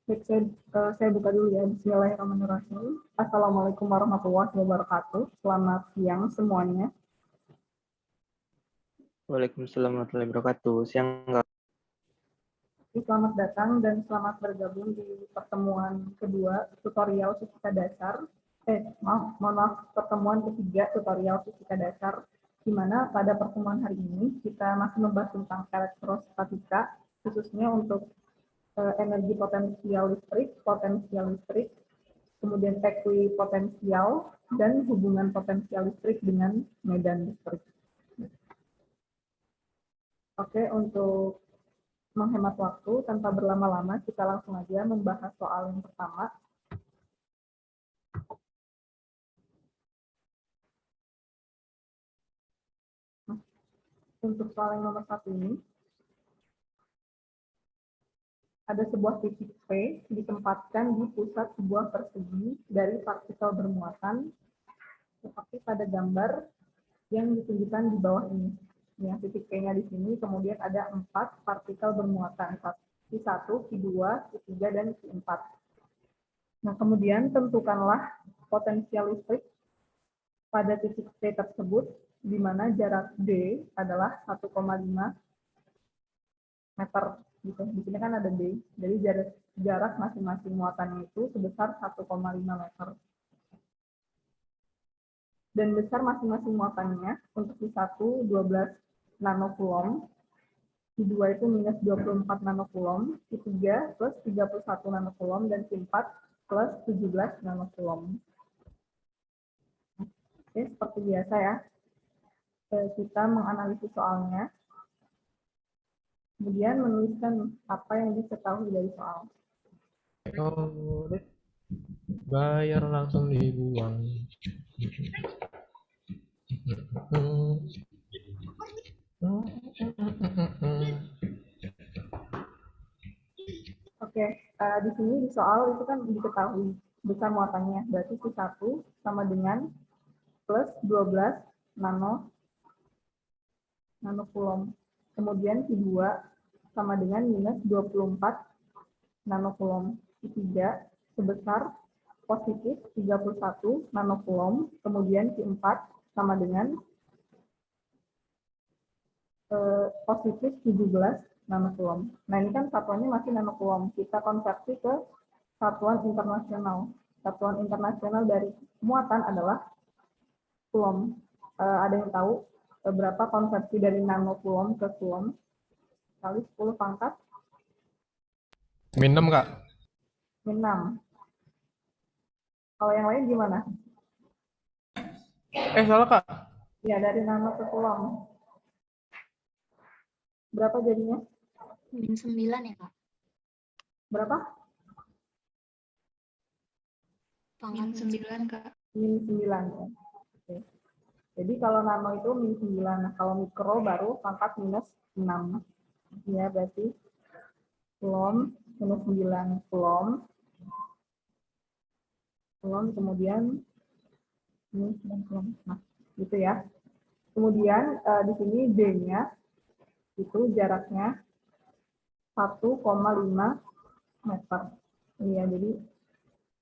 Baik, saya buka dulu ya. Bismillahirrahmanirrahim. Assalamualaikum warahmatullahi wabarakatuh. Selamat siang semuanya. Waalaikumsalam warahmatullahi wabarakatuh. Siang enggak? Selamat datang dan selamat bergabung di pertemuan kedua tutorial fisika dasar. Mohon maaf, pertemuan ketiga tutorial fisika dasar, di mana pada pertemuan hari ini kita masih membahas tentang elektrostatika, khususnya untuk energi potensial listrik, kemudian ekuipotensial, dan hubungan potensial listrik dengan medan listrik. Oke, untuk menghemat waktu tanpa berlama-lama, kita langsung aja membahas soal yang pertama. Untuk soal yang nomor 1 ini, ada sebuah titik P ditempatkan di pusat sebuah persegi dari partikel bermuatan, seperti pada gambar yang ditunjukkan di bawah ini. Ya, titik P-nya di sini, kemudian ada 4 partikel bermuatan, Q1, Q2, Q3, dan Q4. Nah, kemudian tentukanlah potensial listrik pada titik P tersebut, di mana jarak D adalah 1,5 meter. Gitu. Di sini kan ada D, jadi jarak masing-masing muatannya itu sebesar 1,5 meter. Dan besar masing-masing muatannya untuk Q1 12 nanocoulomb, Q2 itu minus 24 nanocoulomb, Q3 plus 31 nanocoulomb, dan Q4 plus 17 nanocoulomb. Oke, seperti biasa ya, kita menganalisis soalnya, kemudian menuliskan apa yang diketahui dari soal. Bayar langsung dibuang. Oke, di sini di soal itu kan diketahui besar muatannya, berarti Q1 sama dengan plus 12 nanocoulomb. Kemudian Q2 sama dengan minus 24 nanocoulomb. Q3 sebesar positif 31 nanocoulomb. Kemudian Q4 sama dengan positif 17 nanocoulomb. Nah, ini kan satuannya masih nanocoulomb. Kita konversi ke satuan internasional. Satuan internasional dari muatan adalah coulomb. Ada yang tahu berapa konversi dari nanocoulomb ke coulomb? Kali 10 pangkat? Min 6, Kak. Min 6. Kalau yang lain gimana? Salah, Kak. Ya, dari nano ke coulomb. Berapa jadinya? Min 9 ya, Kak? Berapa? Min 9, Kak. Min 9. Ya. Oke. Jadi kalau nano itu min 9. Nah, kalau mikro baru pangkat minus 6. Ya, berarti coulomb minus 9 coulomb. Coulomb kemudian minus 9 coulomb. Nah, gitu ya. Kemudian di sini D-nya itu jaraknya 1,5 meter. Iya, jadi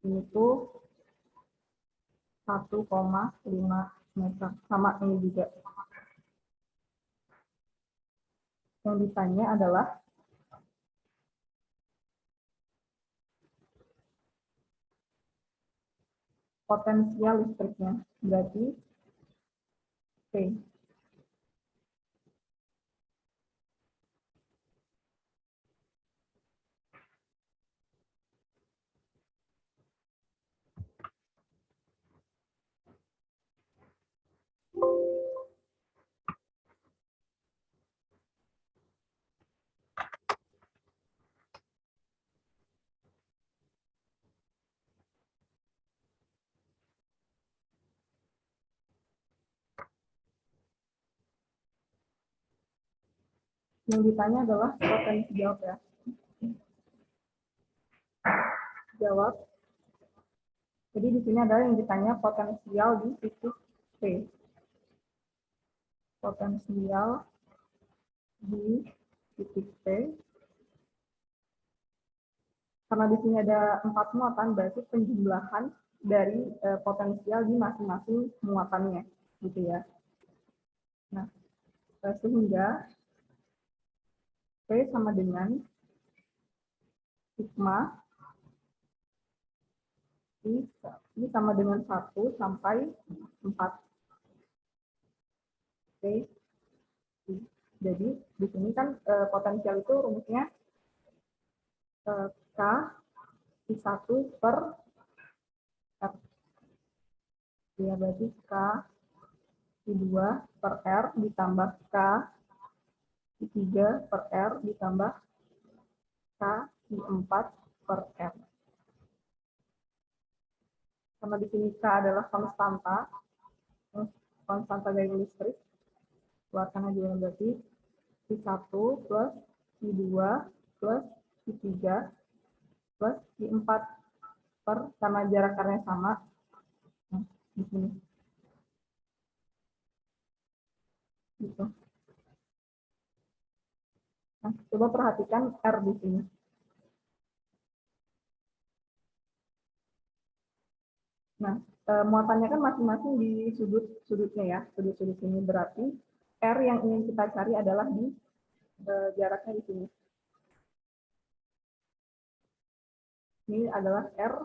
ini tuh 1,5 meter. Sama ini juga. Yang ditanya adalah potensial listriknya. Berarti P. Yang ditanya adalah potensi, jawab ya. Jawab. Jadi di sini adalah yang ditanya potensial di titik P. Potensial di titik P. karena di sini ada 4 muatan, berarti penjumlahan dari potensial di masing-masing muatannya, gitu ya. Nah, sehingga P sama dengan sigma I sama dengan 1 sampai 4. Oke. Jadi di sini kan potensial itu rumusnya K I1 per R. Ya, berarti K I2 per R ditambah K I3 per R ditambah K I4 per R. Karena di sini K adalah konstanta gaya listrik, keluarkan aja berarti I1 plus I2 plus I3 plus I4 per, karena jarak karnya sama. Nah, di sini. Gitu. Nah, coba perhatikan R di sini. Nah, muatannya kan masing-masing di sudut-sudutnya ya, sudut-sudut ini, berarti R yang ingin kita cari adalah di jaraknya di sini. Ini adalah R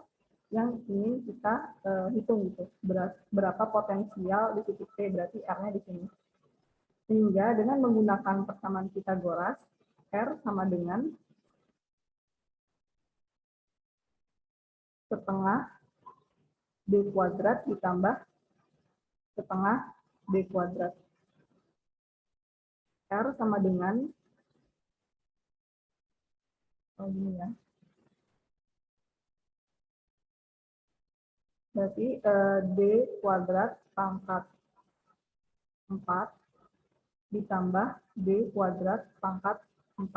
yang ingin kita hitung gitu, berapa potensial di titik P, berarti R-nya di sini. Sehingga dengan menggunakan persamaan Pythagoras, R sama dengan setengah D kuadrat ditambah setengah D kuadrat. R sama dengan, ini ya, berarti D kuadrat pangkat 4 ditambah D kuadrat pangkat 4.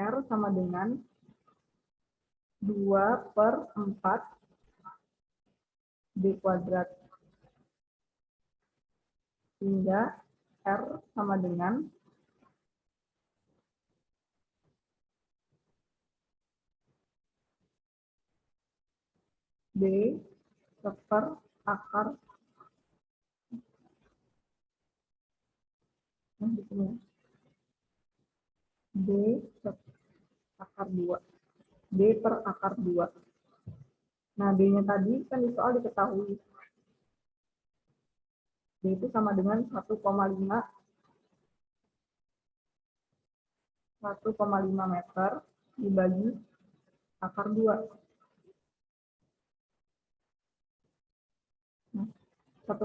R sama dengan 2 per 4 D kuadrat. Sehingga R sama dengan D per akar D per akar 2. D per akar 2. Nah, D-nya tadi kan di soal diketahui. D itu sama dengan 1,5 meter dibagi akar 2. Nah, 1,5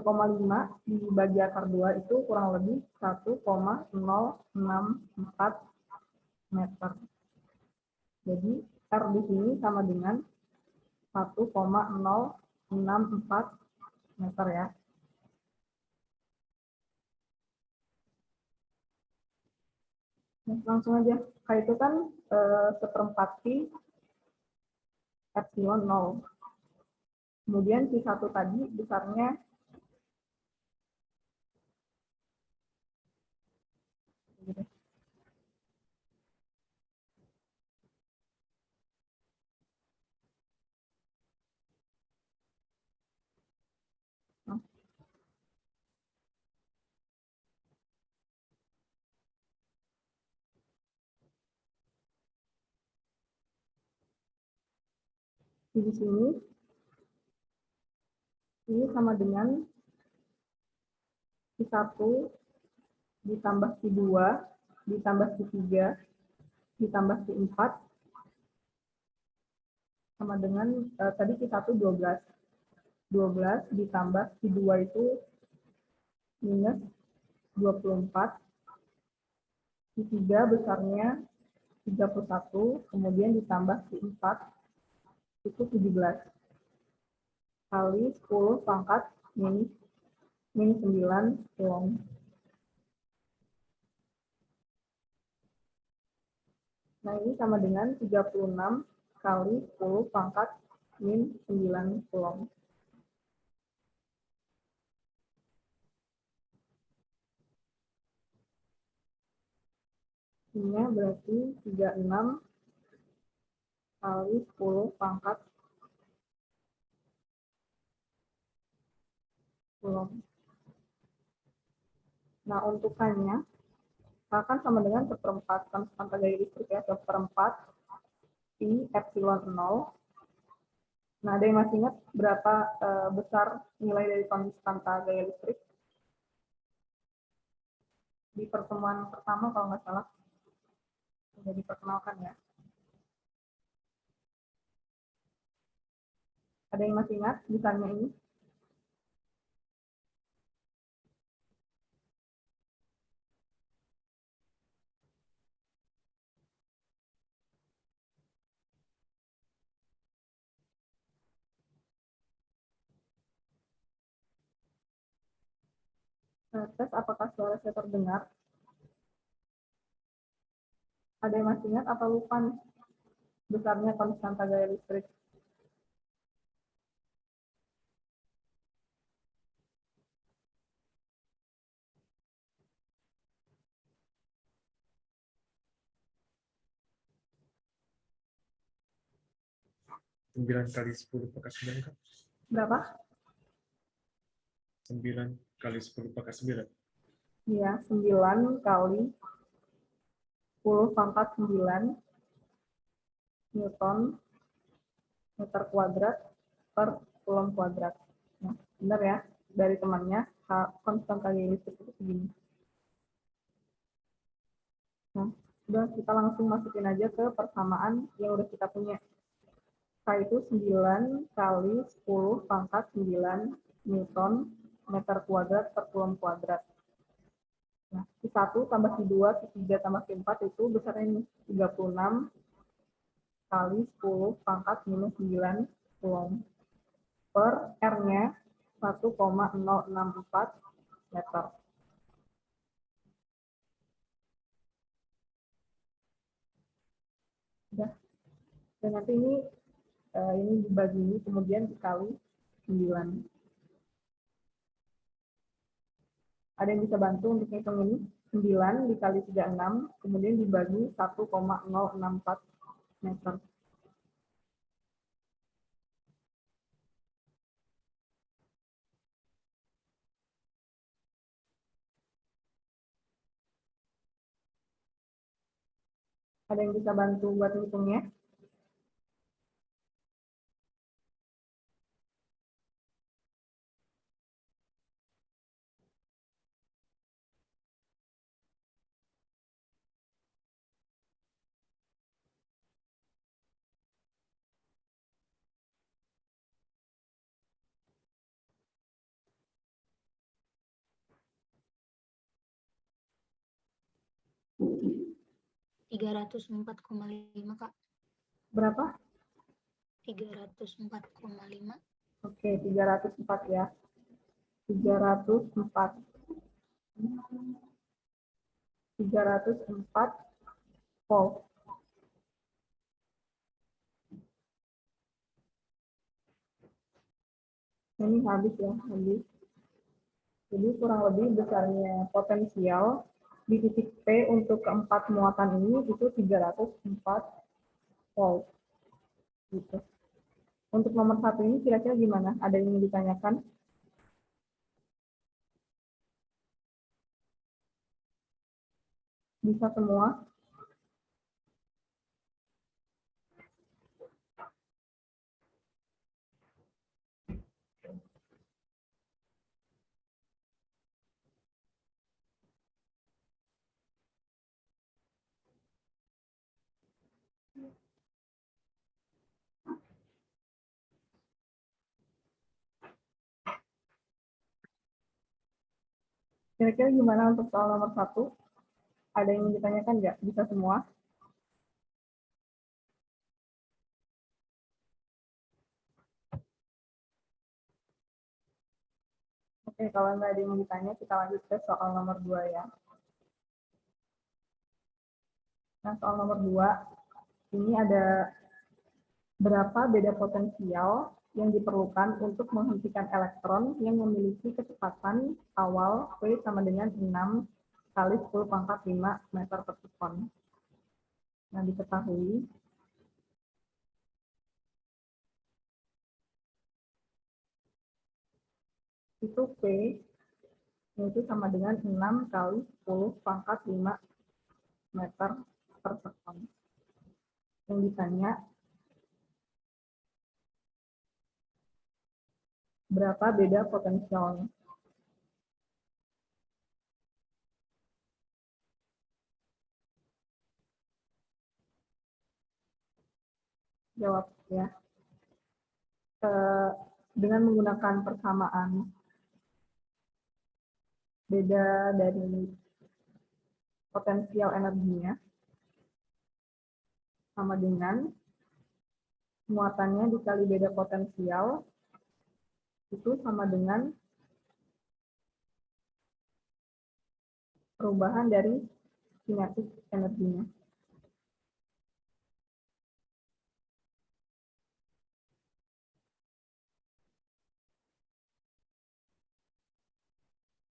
dibagi akar 2 itu kurang lebih 1,064 meter. Jadi R di sini sama dengan 1,064 meter ya. Nah, langsung aja. K itu kan seperempat Pi epsilon 0. Kemudian Pi 1 tadi besarnya di sini ini sama dengan Pi 1 ditambah Pi 2 ditambah Pi 3 ditambah Pi 4 sama dengan tadi Pi 1 12. 12 ditambah Pi 2 itu minus 24. Pi 3 besarnya 31, kemudian ditambah Pi 4 itu 17. Kali 10 pangkat minus 9 coulomb. Nah, ini sama dengan 36 kali 10 pangkat min 9 coulomb. Ini berarti 36 kali 10 pangkat 10. Nah, untukannya akan sama dengan seperempat konstanta gaya listrik ya, seperempat Pi epsilon 0. Nah, ada yang masih ingat berapa besar nilai dari konstanta gaya listrik? Di pertemuan pertama kalau nggak salah sudah diperkenalkan ya. Ada yang masih ingat besarnya ini? Tes apakah suara saya terdengar? Ada yang masih ingat atau lupa nih besarnya konstanta gaya listrik? Sembilan kali 10 pangkat 9 Kak. Berapa? 9 kali 10 pangkat 9. Iya, 9 kali 10 pangkat 9 Newton meter kuadrat per kulon kuadrat. Nah, benar ya, dari temannya konstanta gaya listrik itu segini. Nah, udah kita langsung masukin aja ke persamaan yang udah kita punya. K itu 9 kali 10 pangkat 9 Newton meter kuadrat per kulon kuadrat. Nah, Q1 tambah Q2, Q3 tambah Q4 itu besarnya ini 36 kali 10 pangkat minus 9 kulon per R-nya 1,064 meter. Udah. Dan nanti ini dibagi ini kemudian dikali 9. Ada yang bisa bantu untuk ngitung ini? 9 dikali 36, kemudian dibagi 1,064 meter. Ada yang bisa bantu buat ngitungnya? ,304,5 Kak. Berapa? 304,5. Oke, 304 ya. 304. 304 volt. Ini habis ya, habis. Jadi kurang lebih besarnya potensial di titik P untuk keempat muatan ini itu 304 volt. Gitu. Untuk nomor 1 ini kira-kira gimana? Ada yang ingin ditanyakan? Bisa semua? Kira-kira gimana untuk soal nomor 1? Ada yang ingin ditanyakan nggak? Bisa semua? Oke, kalau nggak ada yang ditanya, kita lanjut ke soal nomor 2 ya. Nah, soal nomor 2, ini ada berapa beda potensial yang diperlukan untuk menghentikan elektron yang memiliki kecepatan awal V sama dengan 6 kali 10 pangkat 5 meter per sekon. Nah, diketahui itu P itu sama dengan 6 kali 10 pangkat 5 meter per sekon. Yang ditanya, berapa beda potensialnya? Jawab ya. Dengan menggunakan persamaan beda dari potensial energinya sama dengan muatannya dikali beda potensial itu sama dengan perubahan dari kinetik energinya.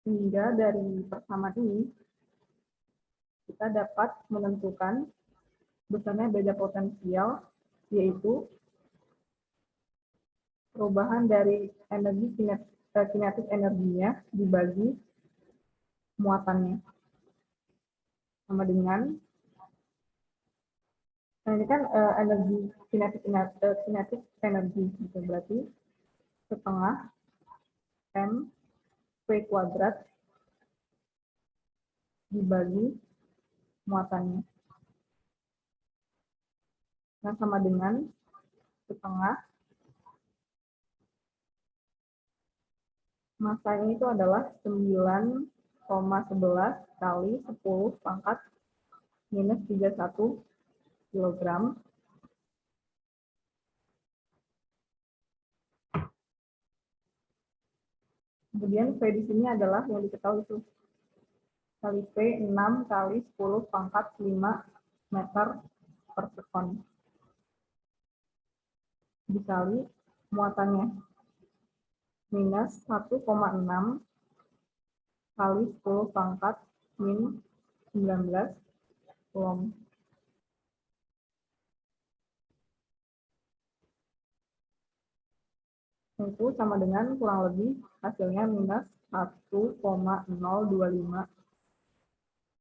Sehingga dari persamaan ini kita dapat menentukan besarnya beda potensial, yaitu perubahan dari energi kinetik energinya dibagi muatannya. Sama dengan, nah ini kan energi kinetik energi, gitu. Berarti setengah M V kuadrat dibagi muatannya. Nah, sama dengan setengah masanya itu adalah 9,11 kali 10 pangkat minus 31 kilogram. Kemudian V di sini adalah yang diketahui itu kali P 6 kali 10 pangkat 5 meter per sekon. Dikali muatannya minus 1,6 kali 10 pangkat min 19 coulomb. Itu sama dengan kurang lebih hasilnya minus 1,025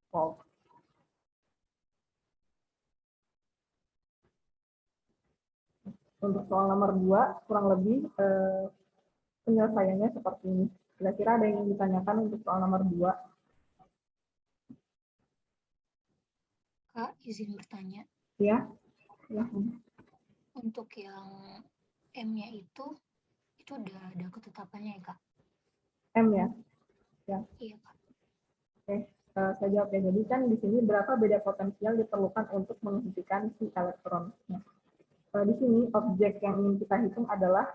volt. Untuk soal nomor 2, kurang lebih penyelesaiannya seperti ini. Kira-kira ada yang ingin ditanyakan untuk soal nomor 2? Kak, izin bertanya. Ya. Untuk yang M-nya itu udah ada ketetapannya ya, Kak? M ya? Ya. Iya, Kak. Oke, saya jawab ya. Jadi kan di sini berapa beda potensial diperlukan untuk menghentikan si elektron. Nah, di sini objek yang ingin kita hitung adalah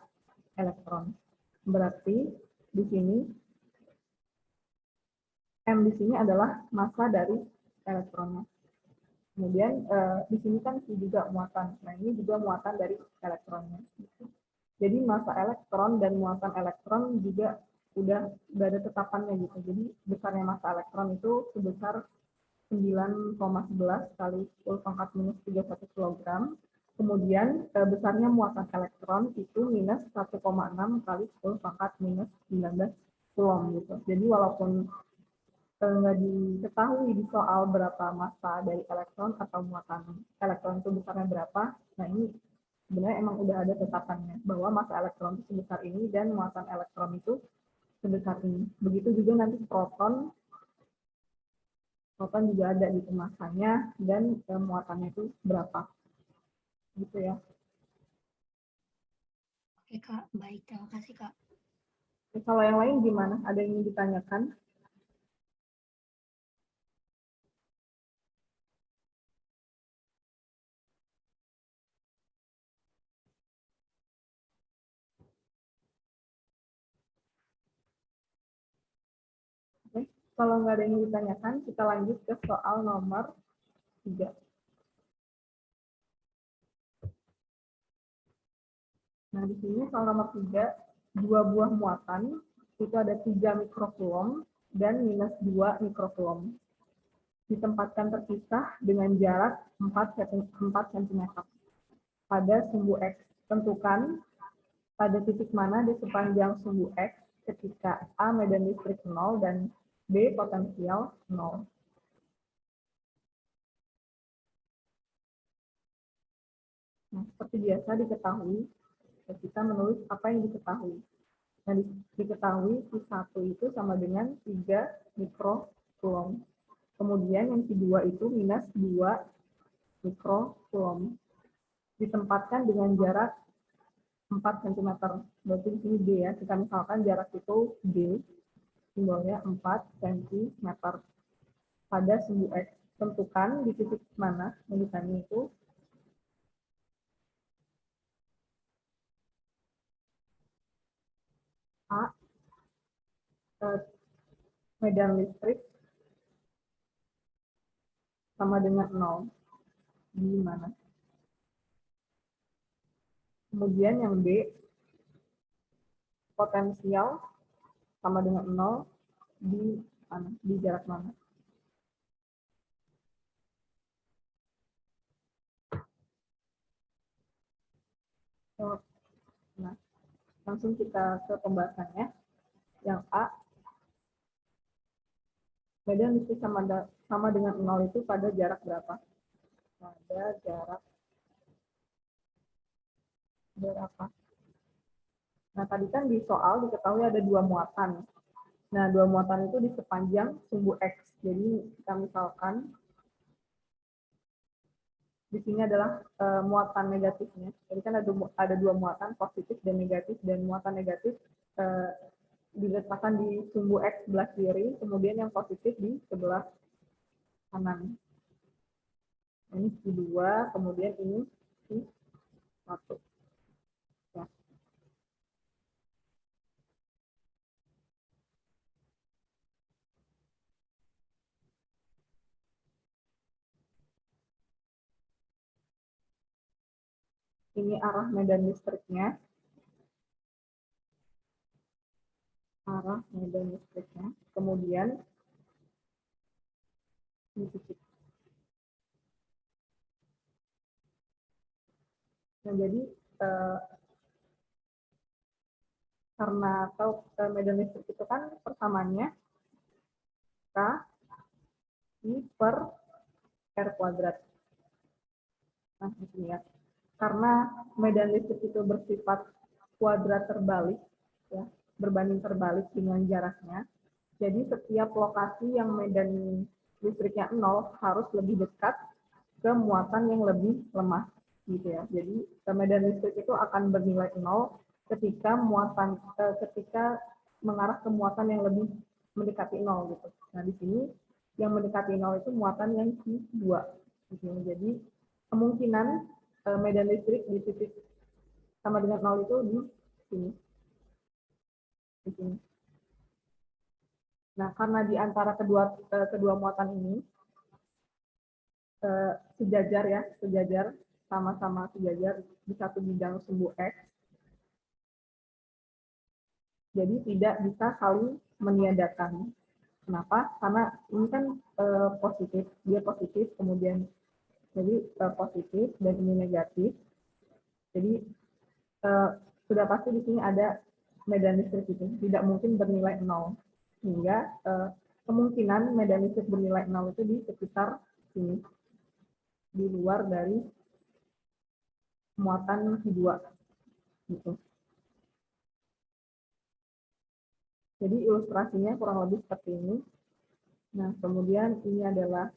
elektron. Berarti di sini M di sini adalah massa dari elektronnya. Kemudian di sini kan juga muatan. Nah, ini juga muatan dari elektronnya. Jadi massa elektron dan muatan elektron juga udah ada tetapannya gitu. Jadi besarnya massa elektron itu sebesar 9,11 kali 10 pangkat minus 31 kg. Kemudian besarnya muatan elektron itu minus 1,6 kali 10 pangkat minus 19 coulomb gitu. Jadi walaupun nggak diketahui di soal berapa massa dari elektron atau muatan elektron itu besarnya berapa, nah ini sebenarnya emang udah ada tetapannya bahwa massa elektron itu sebesar ini dan muatan elektron itu sebesar ini. Begitu juga nanti proton juga ada gitu massanya dan muatannya itu berapa. Gitu ya. Oke, Kak. Baik, terima kasih, Kak. Kalau yang lain gimana? Ada yang ingin ditanyakan? Oke. Kalau nggak ada yang ditanyakan, kita lanjut ke soal nomor 3. Nah, di sini soal nomor 3, dua buah muatan, itu ada 3 mikrocoulomb dan minus 2 mikrocoulomb. ditempatkan terpisah dengan jarak 4 cm pada sumbu X. Tentukan pada titik mana di sepanjang sumbu X ketika A medan listrik 0 dan B potensial 0. Nah, seperti biasa diketahui, kita menulis apa yang diketahui. Nah, diketahui Q1 itu sama dengan 3 mikrocoulomb. Kemudian yang Q2 itu minus 2 mikrocoulomb. Ditempatkan dengan jarak 4 cm. Berarti di sini D ya. Kita misalkan jarak itu D, simbolnya 4 cm pada sumbu X. Tentukan di titik mana yang ditanya itu A medan listrik sama dengan 0. Di mana? Kemudian yang B, potensial sama dengan 0 di mana? Di jarak mana? Nah, langsung kita ke pembahasannya. Yang A, medan listrik sama dengan 0 itu pada jarak berapa? Pada jarak berapa? Nah, tadi kan di soal diketahui ada 2 muatan. Nah, 2 muatan itu di sepanjang sumbu X. Jadi, kita misalkan di sini adalah muatan negatifnya. Jadi kan ada 2 muatan, positif dan negatif. Dan muatan negatif diletakkan di sumbu X sebelah kiri, kemudian yang positif di sebelah kanan. Ini Q2, kemudian ini Q1. Ya. Ini arah medan listriknya. Arah medan listriknya. Kemudian ini titik. Nah, jadi karena medan listrik itu kan persamaannya K I per R kuadrat. Nah, di sini ya. Karena medan listrik itu bersifat kuadrat terbalik, ya, berbanding terbalik dengan jaraknya. Jadi setiap lokasi yang medan listriknya 0 harus lebih dekat ke muatan yang lebih lemah, gitu ya. Jadi medan listrik itu akan bernilai 0 ketika ketika mengarah ke muatan yang lebih mendekati 0 gitu. Nah, di sini yang mendekati 0 itu muatan yang Q2. Gitu. Jadi kemungkinan medan listrik di titik sama dengan 0 itu di sini. Di sini. Nah, karena di antara kedua muatan ini sejajar ya, sama-sama sejajar di satu bidang sumbu X. Jadi tidak bisa saling meniadakan. Kenapa? Karena ini kan positif, dia positif, kemudian jadi positif dan ini negatif. Jadi sudah pasti di sini ada medan listrik itu, tidak mungkin bernilai 0. Sehingga kemungkinan medan listrik bernilai 0 itu di sekitar sini, di luar dari muatan Q2. Gitu. Jadi ilustrasinya kurang lebih seperti ini. Nah, kemudian ini adalah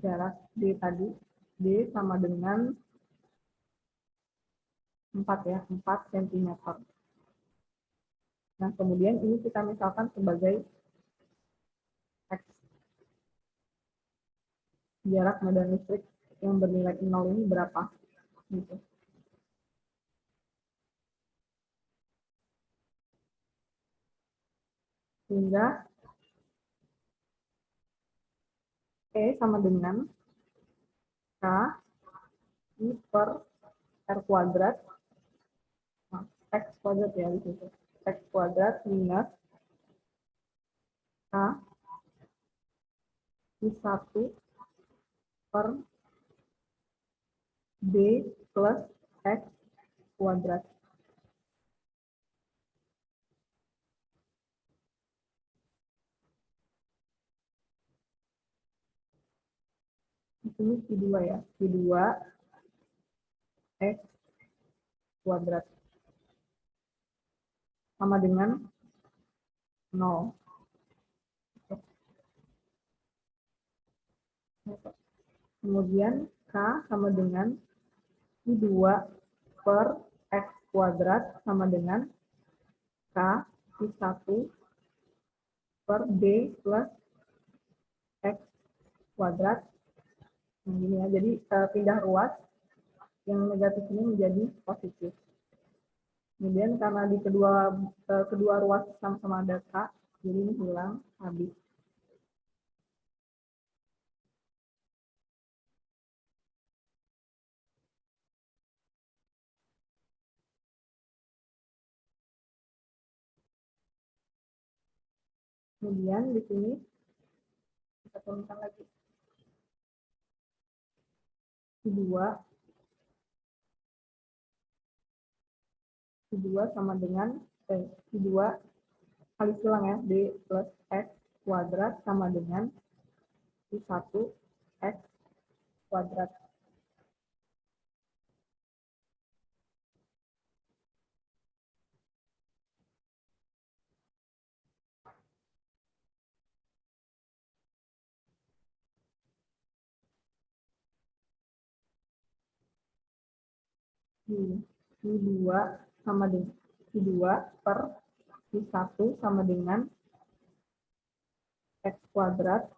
jarak D tadi. D sama dengan 4 ya, 4 cm. Nah, kemudian ini kita misalkan sebagai X. Jarak medan listrik yang bernilai 0 ini berapa? Gitu. Sehingga E sama dengan K I per R kuadrat, nah, X kuadrat ya di situ. X kuadrat minus K I1 per B plus X kuadrat. Di sini Q2 ya, Q2 X kuadrat sama dengan 0. Kemudian K sama dengan I2 per X kuadrat sama dengan K I1 per B plus X kuadrat. Nah, gini ya, jadi pindah ruas, yang negatif ini menjadi positif. Kemudian karena di kedua ruas sama-sama ada K, jadi ini hilang, habis. Kemudian di sini kita turunkan lagi. I2 sama dengan I2 kali silang ya, B plus X kuadrat sama dengan I1 X kuadrat. I2 sama dengan I2 per I1 sama dengan X kuadrat